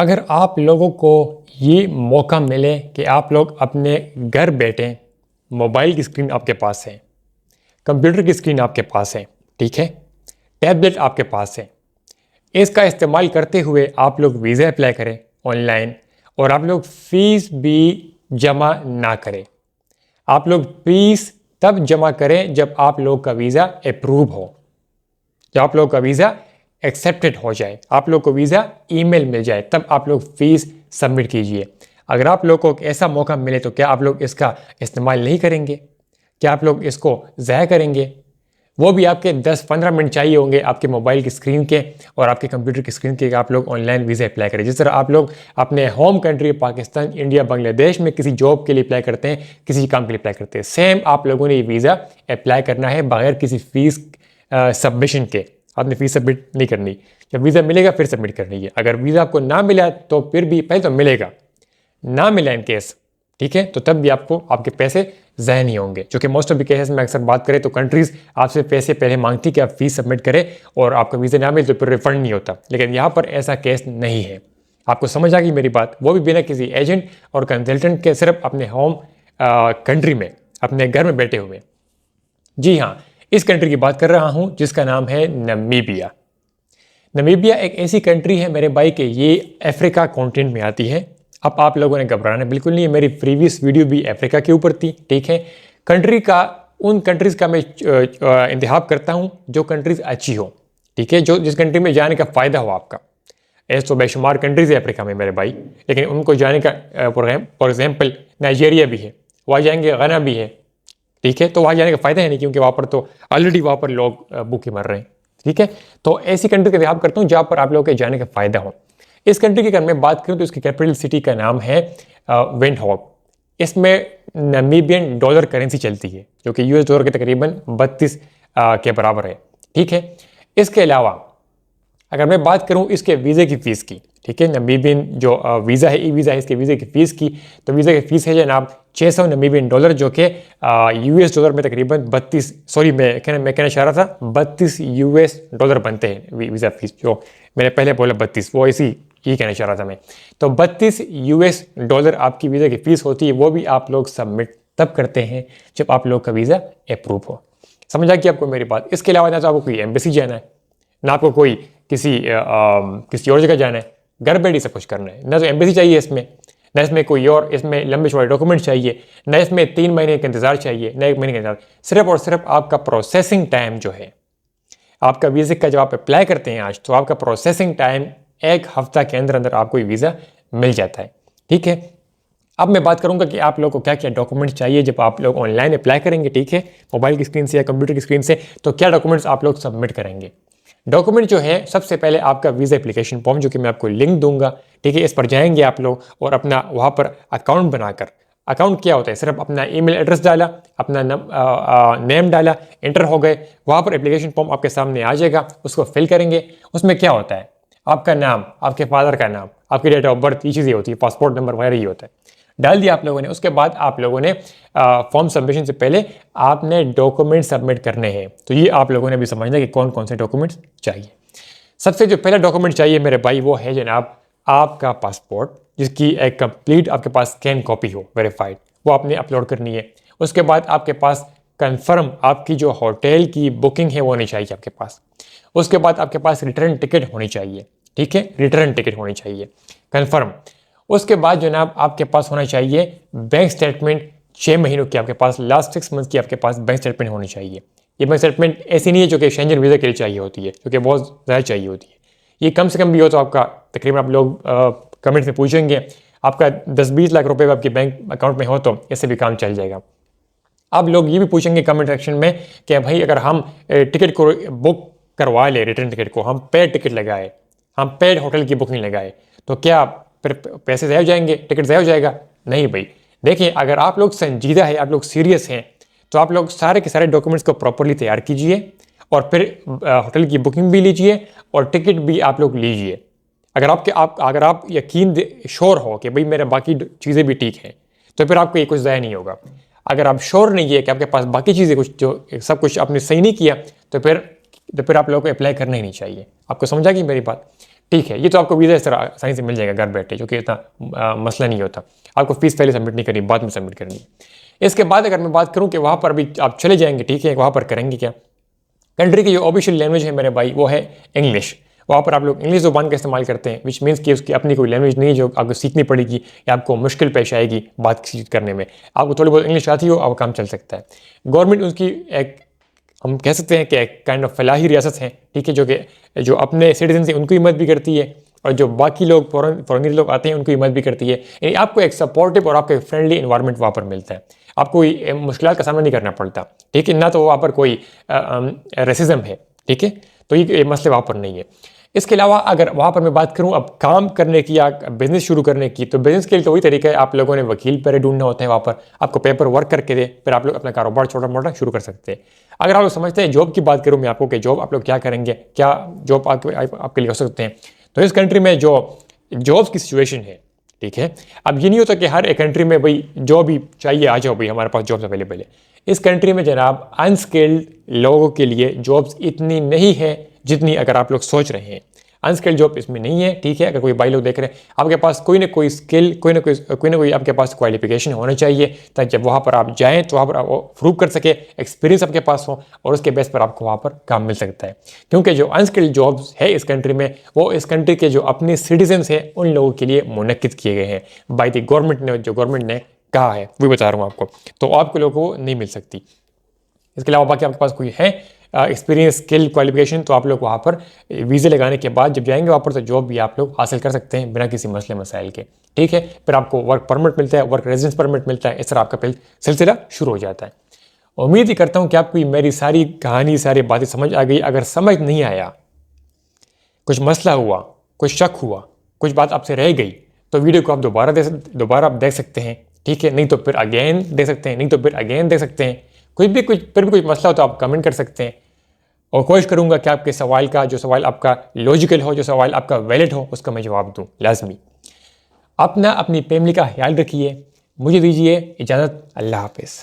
अगर आप लोगों को ये मौका मिले कि आप लोग अपने घर बैठे मोबाइल की स्क्रीन आपके पास है, कंप्यूटर की स्क्रीन आपके पास है, ठीक है, टैबलेट आपके पास है, इसका इस्तेमाल करते हुए आप लोग वीज़ा अप्लाई करें ऑनलाइन और आप लोग फ़ीस भी जमा ना करें। आप लोग फ़ीस तब जमा करें जब आप लोग का वीज़ा अप्रूव हो, जब आप लोग का वीज़ा एक्सेप्टेड हो जाए, आप लोग को वीज़ा ईमेल मिल जाए, तब आप लोग फ़ीस सबमिट कीजिए। अगर आप लोग को ऐसा मौका मिले तो क्या आप लोग इसका इस्तेमाल नहीं करेंगे? क्या आप लोग इसको ज़ाया करेंगे? वो भी आपके 10-15 मिनट चाहिए होंगे आपके मोबाइल की स्क्रीन के और आपके कंप्यूटर की स्क्रीन के, आप लोग ऑनलाइन वीज़ा अप्लाई करें। जिस तरह आप लोग अपने home country Pakistan, India, Bangladesh में किसी जॉब के लिए अप्लाई करते हैं, किसी काम के लिए अप्लाई करते हैं, सेम आप लोगों ने ये वीज़ा अप्लाई करना है बगैर किसी फ़ीस सबमिशन के। आपने फ़ीस सबमिट नहीं करनी, जब वीज़ा मिलेगा फिर सबमिट करनी है। अगर वीज़ा आपको ना मिला तो फिर भी पहले तो मिलेगा, ना मिला इन केस, ठीक है, तो तब भी आपको आपके पैसे ज़ाया नहीं होंगे। जो कि मोस्ट ऑफ द केसेस में अक्सर बात करें तो कंट्रीज़ आपसे पैसे पहले मांगती कि आप फ़ीस सबमिट करें और आपका वीज़ा ना मिले तो फिर रिफंड नहीं होता, लेकिन यहाँ पर ऐसा केस नहीं है। आपको समझ आ गई मेरी बात? वो भी बिना किसी एजेंट और कंसल्टेंट के, सिर्फ अपने होम कंट्री में, अपने घर में बैठे हुए। जी हाँ, इस कंट्री की बात कर रहा हूँ जिसका नाम है नमीबिया। नमीबिया एक ऐसी कंट्री है मेरे भाई कि ये अफ्रीका कॉन्टिनेंट में आती है। अब आप लोगों ने घबराना बिल्कुल नहीं है, मेरी प्रीवियस वीडियो भी अफ्रीका के ऊपर थी, ठीक है। कंट्री का, उन कंट्रीज़ का मैं इंतखाब करता हूँ जो कंट्रीज़ अच्छी हो, ठीक है, जो जिस कंट्री में जाने का फ़ायदा हो आपका। ऐसे तो बेशुमार कंट्रीज़ है अफ्रीका में मेरे भाई, लेकिन उनको जाने का, फॉर एग्जाम्पल नाइजीरिया भी है, वहाँ जाएंगे, गना भी है, ठीक है, तो वहाँ जाने का फ़ायदा है नहीं, क्योंकि वहाँ पर तो ऑलरेडी वहाँ पर लोग भूखे मर रहे हैं, ठीक है। तो ऐसी कंट्री का इंतखाब करता हूँ जहाँ पर आप लोगों के जाने का फ़ायदा हो। इस कंट्री की अगर मैं बात करूँ तो इसकी कैपिटल सिटी का नाम है विंडहोक। इसमें नमीबियन डॉलर करेंसी चलती है जो कि यूएस डॉलर के तकरीबन 32 के बराबर है, ठीक है। इसके अलावा अगर मैं बात करूं इसके वीज़े की फ़ीस की, ठीक है, नमीबियन जो वीज़ा है, ई वीज़ा है, इसके वीज़े की फ़ीस की, तो वीज़ा की फ़ीस है जनाब 600 नमीबियन डॉलर, जो कि यूएस डॉलर में तकरीबन 32, सॉरी मैं कहना चाह रहा था 32 यूएस डॉलर बनते हैं वीज़ा फ़ीस। जो मैंने पहले बोला 32, वो इसी यही कहना चाह रहा था मैं। तो 32 यूएस डॉलर आपकी वीज़ा की फ़ीस होती है, वो भी आप लोग सबमिट तब करते हैं जब आप लोग का वीज़ा अप्रूव हो। समझ आ कि आपको मेरी बात? इसके अलावा ना तो आपको कोई एम्बेसी जाना है, ना आपको कोई किसी और जगह जाना है, घर बैठ ही सब कुछ करना है। ना तो एम्बेसी चाहिए इसमें, ना इसमें कोई और इसमें लंबे चौड़े डॉक्यूमेंट चाहिए, ना इसमें 3 महीने का इंतज़ार चाहिए, ना 1 महीने का इंतज़ार। सिर्फ और सिर्फ आपका प्रोसेसिंग टाइम जो है, आपका वीज़ा का जब आप अप्लाई करते हैं आज, तो आपका प्रोसेसिंग टाइम 1 हफ्ता के अंदर अंदर आपको वीज़ा मिल जाता है, ठीक है। अब मैं बात करूंगा कि आप लोगों को क्या क्या डॉक्यूमेंट्स चाहिए जब आप लोग ऑनलाइन अप्लाई करेंगे, ठीक है, मोबाइल की स्क्रीन से या कंप्यूटर की स्क्रीन से, तो क्या डॉक्यूमेंट्स आप लोग सबमिट करेंगे। डॉक्यूमेंट जो है, सबसे पहले आपका वीज़ा एप्लीकेशन फॉर्म, जो कि मैं आपको लिंक दूंगा, ठीक है, इस पर जाएंगे आप लोग और अपना वहाँ पर अकाउंट बनाकर, अकाउंट क्या होता है, सिर्फ अपना ईमेल एड्रेस डाला, अपना नेम डाला, इंटर हो गए, वहाँ पर एप्लीकेशन फॉर्म आपके सामने आ जाएगा, उसको फिल करेंगे। उसमें क्या होता है, आपका नाम, आपके फादर का नाम, आपकी डेट ऑफ बर्थ, ये चीज़ें होती है, पासपोर्ट नंबर वगैरह ही होता है, डाल दिया आप लोगों ने। उसके बाद आप लोगों ने फॉर्म सबमिशन से पहले आपने डॉक्यूमेंट सबमिट करने हैं। तो ये आप लोगों ने भी समझना कि कौन कौन से डॉक्यूमेंट्स चाहिए। सबसे जो पहला डॉक्यूमेंट चाहिए मेरे भाई, वो है जनाब आपका पासपोर्ट, जिसकी एक कंप्लीट आपके पास स्कैन कॉपी हो, वेरीफाइड, वो आपने अपलोड करनी है। उसके बाद आपके पास कंफर्म आपकी जो होटल की बुकिंग है वो होनी चाहिए आपके पास। उसके बाद आपके पास रिटर्न टिकट होनी चाहिए, ठीक है, रिटर्न टिकट होनी चाहिए कंफर्म। उसके बाद जनाब आपके पास होना चाहिए बैंक स्टेटमेंट, 6 महीनों की आपके पास, लास्ट 6 मंथ की आपके पास बैंक स्टेटमेंट होनी चाहिए। ये बैंक स्टेटमेंट ऐसी नहीं है जो कि शेंजन वीज़ा के लिए चाहिए होती है, जो कि बहुत ज़्यादा चाहिए होती है। ये कम से कम भी हो तो आपका तकरीबन, आप लोग कमेंट में पूछेंगे, आपका 10-20 लाख रुपए आपके बैंक अकाउंट में हो तो इससे भी काम चल जाएगा। आप लोग ये भी पूछेंगे कमेंट सेक्शन में कि भाई अगर हम टिकट को बुक करवा ले, रिटर्न टिकट को हम पेड टिकट लगाए, हम पेड होटल की बुकिंग लगाए, तो क्या फिर पैसे ज़ाया हो जाएंगे, टिकट ज़ाया हो जाएगा? नहीं भाई। देखिए, अगर आप लोग संजीदा है, आप लोग सीरियस हैं, तो आप लोग सारे के सारे डॉक्यूमेंट्स को प्रॉपरली तैयार कीजिए और फिर होटल की बुकिंग भी लीजिए और टिकट भी आप लोग लीजिए। अगर आप यकीन श्योर हो कि भाई मेरा बाकी चीज़ें भी ठीक हैं, तो फिर आपको ये कुछ ज़ाया नहीं होगा। अगर आप श्योर नहीं है कि आपके पास बाकी चीज़ें कुछ, जो सब कुछ आपने सही नहीं किया, तो फिर आप लोगों को अप्लाई करना ही नहीं चाहिए। आपको समझा कि मेरी बात? ठीक है, ये तो आपको वीज़ा इस तरह आसानी से मिल जाएगा घर बैठे, जो कि इतना मसला नहीं होता। आपको फ़ीस पहले सबमिट नहीं करनी, बाद में सबमिट करनी है। इसके बाद अगर मैं बात करूँ कि वहाँ पर अभी आप चले जाएंगे, ठीक है, वहाँ पर करेंगे क्या। कंट्री की जो ऑफिशियल लैंग्वेज है मेरे भाई वो है इंग्लिश। वहाँ पर आप लोग इंग्लिश ज़ुबान का इस्तेमाल करते हैं, विच मीन्स कि उसकी अपनी कोई लैंग्वेज नहीं जो आपको सीखनी पड़ेगी या आपको मुश्किल पेश आएगी बातचीत करने में। आपको थोड़ी बहुत इंग्लिश आती हो, आपका काम चल सकता है। गवर्नमेंट उसकी एक, हम कह सकते हैं कि एक काइंड ऑफ फलाही रियासत है, ठीक है, जो कि जो अपने सिटीजन से उनको मदद भी करती है और जो बाकी लोग फॉरेन लोग आते हैं उनको मदद भी करती है। यानी आपको एक सपोर्टिव और आपको एक फ्रेंडली इन्वायरमेंट वहाँ पर मिलता है। आपको कोई मुश्किल का सामना नहीं करना पड़ता, ठीक है, ना तो वहाँ पर कोई रेसिज्म है, ठीक है, तो ये मसले वहाँ पर नहीं है। इसके अलावा अगर वहाँ पर मैं बात करूँ अब काम करने की या बिज़नेस शुरू करने की, तो बिज़नेस के लिए तो वही तरीका है, आप लोगों ने वकील पहले ढूंढना होता है, वहाँ पर आपको पेपर वर्क करके दे, फिर आप लोग अपना कारोबार छोटा मोटा शुरू कर सकते हैं। अगर आप लोग समझते हैं जॉब की बात करूँ मैं आपको कि जॉब आप लोग क्या करेंगे, क्या जॉब आपके लिए हो सकते हैं, तो इस कंट्री में जो जॉब्स की सिचुएशन है, ठीक है, अब ये नहीं होता कि हर एक कंट्री में भाई जॉब ही चाहिए, आ जाओ भाई हमारे पास जॉब्स अवेलेबल है। इस कंट्री में जनाब अनस्किल्ड लोगों के लिए जॉब्स इतनी नहीं है जितनी अगर आप लोग सोच रहे हैं। अनस्किल्ड जॉब इसमें नहीं है, ठीक है। अगर कोई भाई लोग देख रहे हैं, आपके पास कोई ना कोई स्किल, कोई ना कोई आपके पास क्वालिफिकेशन होना चाहिए, ताकि जब वहाँ पर आप जाएँ तो वहाँ पर आप प्रूव कर सके, एक्सपीरियंस आपके पास हो और उसके बेस पर आपको वहाँ पर काम मिल सकता है। क्योंकि जो अनस्किल्ड जॉब्स है इस कंट्री में, वो इस कंट्री के जो अपने सिटीजन्स हैं उन लोगों के लिए मुनक्किद किए गए हैं बाय द गवर्नमेंट ने, जो गवर्नमेंट ने कहा है वही बता रहा हूँ आपको, तो आपको लोगों को नहीं मिल सकती। इसके अलावा बाकी आपके पास कोई है एक्सपीरियंस, स्किल, क्वालिफिकेशन, तो आप लोग वहाँ पर वीज़े लगाने के बाद जब जाएंगे वहाँ पर तो जॉब भी आप लोग हासिल कर सकते हैं बिना किसी मसले मसाइल के, ठीक है। फिर आपको वर्क परमिट मिलता है, वर्क रेजिडेंस परमिट मिलता है, इस तरह आपका सिलसिला शुरू हो जाता है। उम्मीद ही करता हूँ कि आपको मेरी सारी कहानी, सारी बातें समझ आ गई। अगर समझ नहीं आया, कुछ मसला हुआ, कुछ शक हुआ, कुछ बात आपसे रह गई, तो वीडियो को आप दोबारा आप देख सकते हैं, ठीक है। नहीं तो फिर अगेन देख सकते हैं, नहीं तो फिर अगेन देख सकते हैं। फिर भी कुछ मसला हो तो आप कमेंट कर सकते हैं और कोशिश करूंगा कि आपके सवाल का, जो सवाल आपका लॉजिकल हो, जो सवाल आपका वैलिड हो, उसका मैं जवाब दूं लाजमी। अपनी फैमिली का ख्याल रखिए। मुझे दीजिए इजाज़त। अल्लाह हाफिज़।